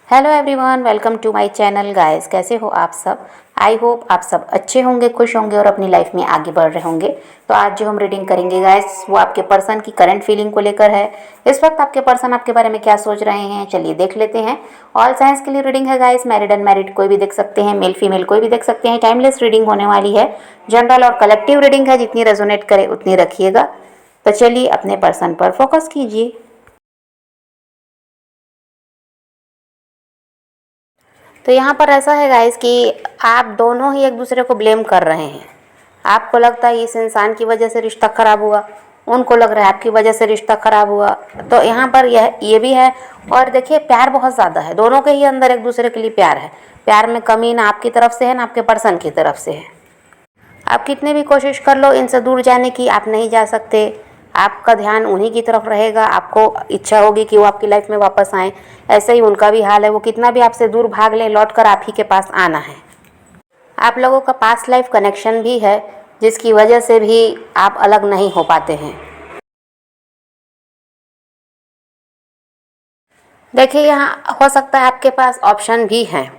Hello everyone, welcome to my channel guys. कैसे हो आप सब? आई होप आप सब अच्छे होंगे, खुश होंगे और अपनी लाइफ में आगे बढ़ रहे होंगे। तो आज जो हम रीडिंग करेंगे गाइस, वो आपके पर्सन की करंट फीलिंग को लेकर है। इस वक्त आपके पर्सन आपके बारे में क्या सोच रहे हैं, चलिए देख लेते हैं। ऑल साइंस के लिए रीडिंग है गाइस, मैरिड अनमैरिड कोई भी देख सकते हैं, मेल फीमेल कोई भी देख सकते हैं। टाइमलेस रीडिंग होने वाली है, जनरल और कलेक्टिव रीडिंग है, जितनी रेजोनेट करे उतनी रखिएगा। तो चलिए अपने पर्सन पर फोकस कीजिए। तो यहाँ पर ऐसा है गाइस कि आप दोनों ही एक दूसरे को ब्लेम कर रहे हैं। आपको लगता है इस इंसान की वजह से रिश्ता खराब हुआ, उनको लग रहा है आपकी वजह से रिश्ता खराब हुआ। तो यहाँ पर ये भी है। और देखिए, प्यार बहुत ज़्यादा है, दोनों के ही अंदर एक दूसरे के लिए प्यार है। प्यार में कमी ना आपकी तरफ से है ना आपके पर्सन की तरफ से है। आप कितनी भी कोशिश कर लो इनसे दूर जाने की, आप नहीं जा सकते। आपका ध्यान उन्हीं की तरफ रहेगा, आपको इच्छा होगी कि वो आपकी लाइफ में वापस आएँ। ऐसे ही उनका भी हाल है, वो कितना भी आपसे दूर भाग ले, लौट कर आप ही के पास आना है। आप लोगों का पास्ट लाइफ कनेक्शन भी है, जिसकी वजह से भी आप अलग नहीं हो पाते हैं। देखिए, यहाँ हो सकता है आपके पास ऑप्शन भी हैं।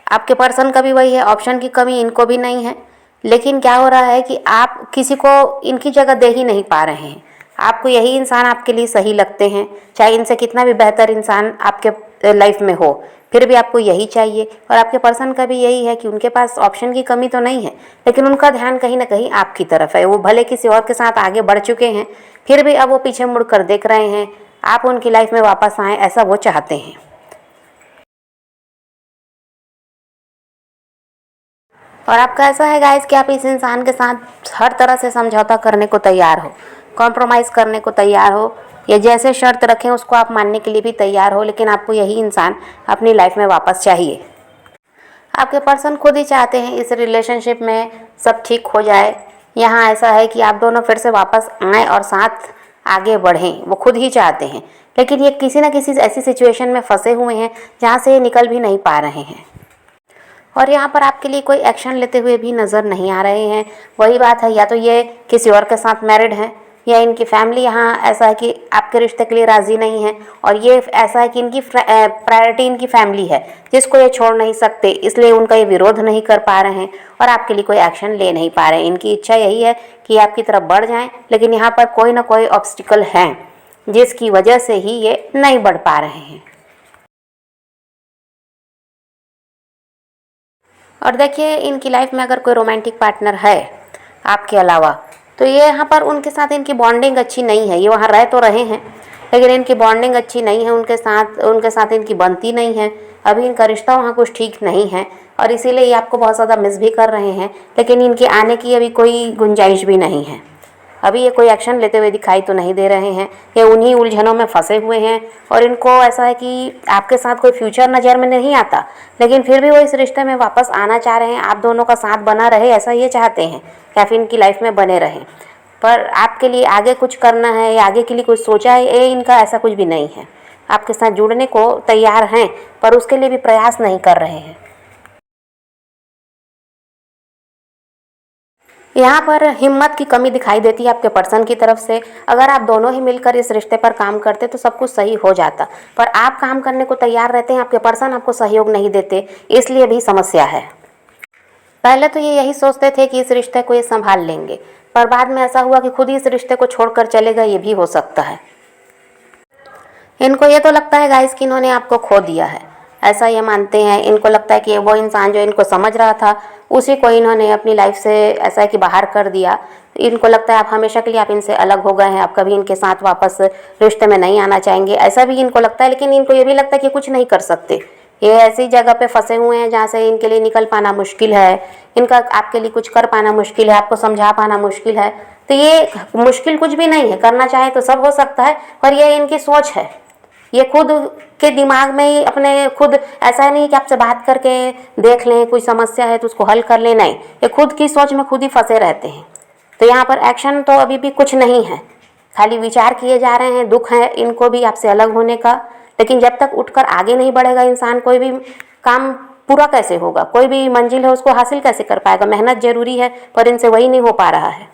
आपके पर्सन का भी वही है, ऑप्शन की कमी इनको भी नहीं है। लेकिन क्या हो रहा है कि आप किसी को इनकी जगह दे ही नहीं पा रहे हैं। आपको यही इंसान आपके लिए सही लगते हैं, चाहे इनसे कितना भी बेहतर इंसान आपके लाइफ में हो, फिर भी आपको यही चाहिए। और आपके पर्सन का भी यही है कि उनके पास ऑप्शन की कमी तो नहीं है, लेकिन उनका ध्यान कहीं ना कहीं आपकी तरफ है। वो भले किसी और के साथ आगे बढ़ चुके हैं, फिर भी अब वो पीछे मुड़ कर देख रहे हैं, आप उनकी लाइफ में वापस आएँ, ऐसा वो चाहते हैं। और आपका ऐसा है गाइस कि आप इस इंसान के साथ हर तरह से समझौता करने को तैयार हो, कॉम्प्रोमाइज़ करने को तैयार हो, या जैसे शर्त रखें उसको आप मानने के लिए भी तैयार हो। लेकिन आपको यही इंसान अपनी लाइफ में वापस चाहिए। आपके पर्सन खुद ही चाहते हैं इस रिलेशनशिप में सब ठीक हो जाए। यहाँ ऐसा है कि आप दोनों फिर से वापस आएँ और साथ आगे बढ़ें, वो खुद ही चाहते हैं। लेकिन ये किसी न किसी ऐसी सिचुएशन में फंसे हुए हैं जहाँ से ये निकल भी नहीं पा रहे हैं। और यहाँ पर आपके लिए कोई एक्शन लेते हुए भी नज़र नहीं आ रहे हैं। वही बात है, या तो ये किसी और के साथ मैरिड हैं, या इनकी फैमिली यहाँ ऐसा है कि आपके रिश्ते के लिए राज़ी नहीं है। और ये ऐसा है कि इनकी प्रायोरिटी इनकी फैमिली है, जिसको ये छोड़ नहीं सकते, इसलिए उनका ये विरोध नहीं कर पा रहे हैं और आपके लिए कोई एक्शन ले नहीं पा रहे हैं। इनकी इच्छा यही है कि आपकी तरफ बढ़ जाएँ, लेकिन यहाँ पर कोई ना कोई ऑब्स्टिकल है, जिसकी वजह से ही ये नहीं बढ़ पा रहे हैं। और देखिए, इनकी लाइफ में अगर कोई रोमांटिक पार्टनर है आपके अलावा, तो ये यहाँ पर उनके साथ इनकी बॉन्डिंग अच्छी नहीं है। ये वहाँ रह तो रहे हैं, लेकिन इनकी बॉन्डिंग अच्छी नहीं है, उनके साथ इनकी बनती नहीं है। अभी इनका रिश्ता वहाँ कुछ ठीक नहीं है, और इसीलिए ये आपको बहुत ज़्यादा मिस भी कर रहे हैं। लेकिन इनके आने की अभी कोई गुंजाइश भी नहीं है। अभी ये कोई एक्शन लेते हुए दिखाई तो नहीं दे रहे हैं। ये उन्हीं उलझनों में फंसे हुए हैं, और इनको ऐसा है कि आपके साथ कोई फ्यूचर नज़र में नहीं आता, लेकिन फिर भी वो इस रिश्ते में वापस आना चाह रहे हैं। आप दोनों का साथ बना रहे, ऐसा ये चाहते हैं कि आप इनकी लाइफ में बने रहें। पर आपके लिए आगे कुछ करना है या आगे के लिए कुछ सोचा है, ये इनका ऐसा कुछ भी नहीं है। आपके साथ जुड़ने को तैयार हैं, पर उसके लिए भी प्रयास नहीं कर रहे हैं। यहाँ पर हिम्मत की कमी दिखाई देती है आपके पर्सन की तरफ से। अगर आप दोनों ही मिलकर इस रिश्ते पर काम करते तो सब कुछ सही हो जाता, पर आप काम करने को तैयार रहते हैं, आपके पर्सन आपको सहयोग नहीं देते, इसलिए भी समस्या है। पहले तो ये यही सोचते थे कि इस रिश्ते को ये संभाल लेंगे, पर बाद में ऐसा हुआ कि खुद ही इस रिश्ते को छोड़कर चले गए, ये भी हो सकता है। इनको ये तो लगता है गाइस कि इन्होंने आपको खो दिया है, ऐसा ये मानते हैं। इनको लगता है कि वो इंसान जो इनको समझ रहा था, उसी को इन्होंने अपनी लाइफ से ऐसा है कि बाहर कर दिया। इनको लगता है आप हमेशा के लिए आप इनसे अलग हो गए हैं, आप कभी इनके साथ वापस रिश्ते में नहीं आना चाहेंगे, ऐसा भी इनको लगता है। लेकिन इनको ये भी लगता है कि कुछ नहीं कर सकते। ये ऐसी जगह पे फंसे हुए हैं जहाँ से इनके लिए निकल पाना मुश्किल है, इनका आपके लिए कुछ कर पाना मुश्किल है, आपको समझा पाना मुश्किल है। तो ये मुश्किल कुछ भी नहीं है, करना चाहे तो सब हो सकता है, पर यह इनकी सोच है। ये खुद के दिमाग में ही अपने खुद, ऐसा नहीं कि आपसे बात करके देख लें, कोई समस्या है तो उसको हल कर लें, नहीं, ये खुद की सोच में खुद ही फंसे रहते हैं। तो यहाँ पर एक्शन तो अभी भी कुछ नहीं है, खाली विचार किए जा रहे हैं। दुख है इनको भी आपसे अलग होने का, लेकिन जब तक उठकर आगे नहीं बढ़ेगा इंसान, कोई भी काम पूरा कैसे होगा, कोई भी मंजिल है उसको हासिल कैसे कर पाएगा। मेहनत जरूरी है, पर इनसे वही नहीं हो पा रहा है।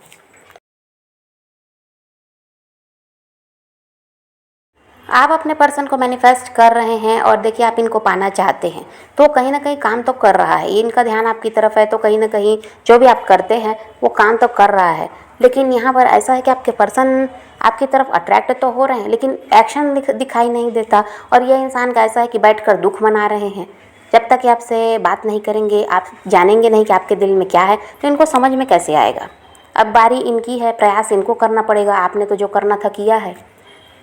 आप अपने पर्सन को मैनिफेस्ट कर रहे हैं और देखिए आप इनको पाना चाहते हैं, तो कहीं ना कहीं काम तो कर रहा है, इनका ध्यान आपकी तरफ है, तो कहीं ना कहीं जो भी आप करते हैं वो काम तो कर रहा है। लेकिन यहाँ पर ऐसा है कि आपके पर्सन आपकी तरफ अट्रैक्ट तो हो रहे हैं लेकिन एक्शन दिखाई नहीं देता। और ये इंसान का ऐसा है कि बैठकर दुख मना रहे हैं। जब तक कि आपसे बात नहीं करेंगे, आप जानेंगे नहीं कि आपके दिल में क्या है, तो इनको समझ में कैसे आएगा। अब बारी इनकी है, प्रयास इनको करना पड़ेगा, आपने तो जो करना था किया है।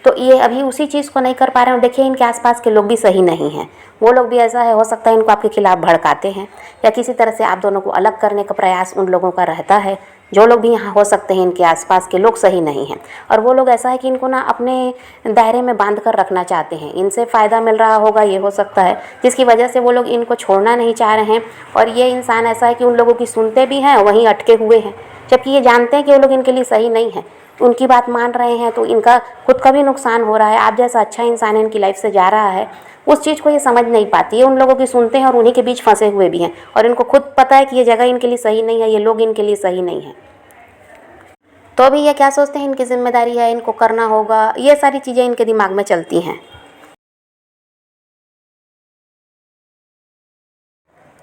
तो ये अभी उसी चीज़ को नहीं कर पा रहे हैं। देखिए इनके आसपास के लोग भी सही नहीं हैं, वो लोग भी ऐसा है, हो सकता है इनको आपके खिलाफ़ भड़काते हैं या किसी तरह से आप दोनों को अलग करने का प्रयास उन लोगों का रहता है। जो लोग भी यहाँ हो सकते हैं, इनके आसपास के लोग सही नहीं हैं और वो लोग ऐसा है कि इनको ना अपने दायरे में बांध कर रखना चाहते हैं। इनसे फ़ायदा मिल रहा होगा, ये हो सकता है, जिसकी वजह से वो लोग इनको छोड़ना नहीं चाह रहे हैं। और ये इंसान ऐसा है कि उन लोगों की सुनते भी हैं, वहीं अटके हुए हैं, जबकि ये जानते हैं कि वो लोग इनके लिए सही नहीं है, उनकी बात मान रहे हैं, तो इनका खुद का भी नुकसान हो रहा है। आप जैसा अच्छा इंसान इनकी लाइफ से जा रहा है, उस चीज़ को ये समझ नहीं पाती है। उन लोगों की सुनते हैं और उन्हीं के बीच फंसे हुए भी हैं और इनको खुद पता है कि ये जगह इनके लिए सही नहीं है, ये लोग इनके लिए सही नहीं है। तो भी ये क्या सोचते हैं, इनकी जिम्मेदारी है, इनको करना होगा, ये सारी चीज़ें इनके दिमाग में चलती हैं।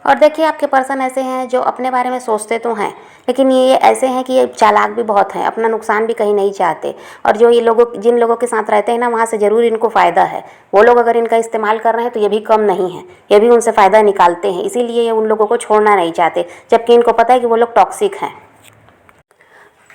और देखिए आपके पर्सन ऐसे हैं जो अपने बारे में सोचते तो हैं, लेकिन ये ऐसे हैं कि ये चालाक भी बहुत हैं, अपना नुकसान भी कहीं नहीं चाहते। और जो ये लोगों जिन लोगों के साथ रहते हैं ना, वहाँ से ज़रूर इनको फ़ायदा है। वो लोग अगर इनका इस्तेमाल कर रहे हैं तो ये भी कम नहीं है, ये भी उनसे फ़ायदा निकालते हैं, इसीलिए ये उन लोगों को छोड़ना नहीं चाहते, जबकि इनको पता है कि वो लोग टॉक्सिक हैं।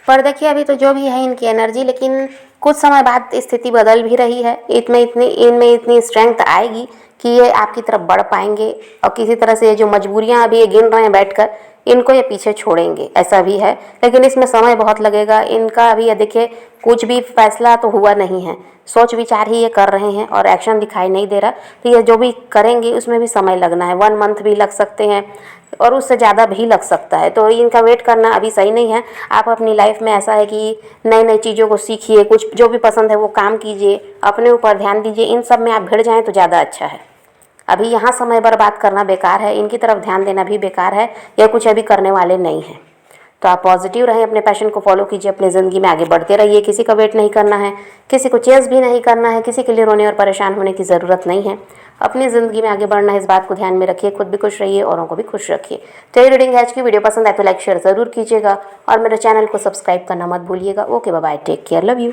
पर देखिए अभी तो जो भी है इनकी एनर्जी, लेकिन कुछ समय बाद स्थिति बदल भी रही है। इनमें इतनी स्ट्रेंथ आएगी कि ये आपकी तरफ बढ़ पाएंगे और किसी तरह से ये जो मजबूरियां अभी ये गिन रहे हैं बैठकर, इनको ये पीछे छोड़ेंगे, ऐसा भी है। लेकिन इसमें समय बहुत लगेगा इनका। अभी ये देखिए कुछ भी फैसला तो हुआ नहीं है, सोच विचार ही ये कर रहे हैं और एक्शन दिखाई नहीं दे रहा। तो ये जो भी करेंगे उसमें भी समय लगना है, 1 मंथ भी लग सकते हैं और उससे ज़्यादा भी लग सकता है। तो इनका वेट करना अभी सही नहीं है। आप अपनी लाइफ में ऐसा है कि नई नई चीज़ों को सीखिए, कुछ जो भी पसंद है वो काम कीजिए, अपने ऊपर ध्यान दीजिए। इन सब में आप भिड़ जाएँ तो ज़्यादा अच्छा है। अभी यहाँ समय बर्बाद करना बेकार है, इनकी तरफ ध्यान देना भी बेकार है, यह कुछ अभी करने वाले नहीं हैं। तो आप पॉजिटिव रहें, अपने पैशन को फॉलो कीजिए, अपनी ज़िंदगी में आगे बढ़ते रहिए। किसी का वेट नहीं करना है, किसी को चेस भी नहीं करना है, किसी के लिए रोने और परेशान होने की ज़रूरत नहीं है। अपनी ज़िंदगी में आगे बढ़ना है, इस बात को ध्यान में रखिए। खुद भी खुश रहिए, औरों को भी खुश रखिए। तो ये रीडिंग आज की वीडियो पसंद आए तो लाइक शेयर ज़रूर कीजिएगा और मेरे चैनल को सब्सक्राइब करना मत भूलिएगा। Okay bye, take care, love you.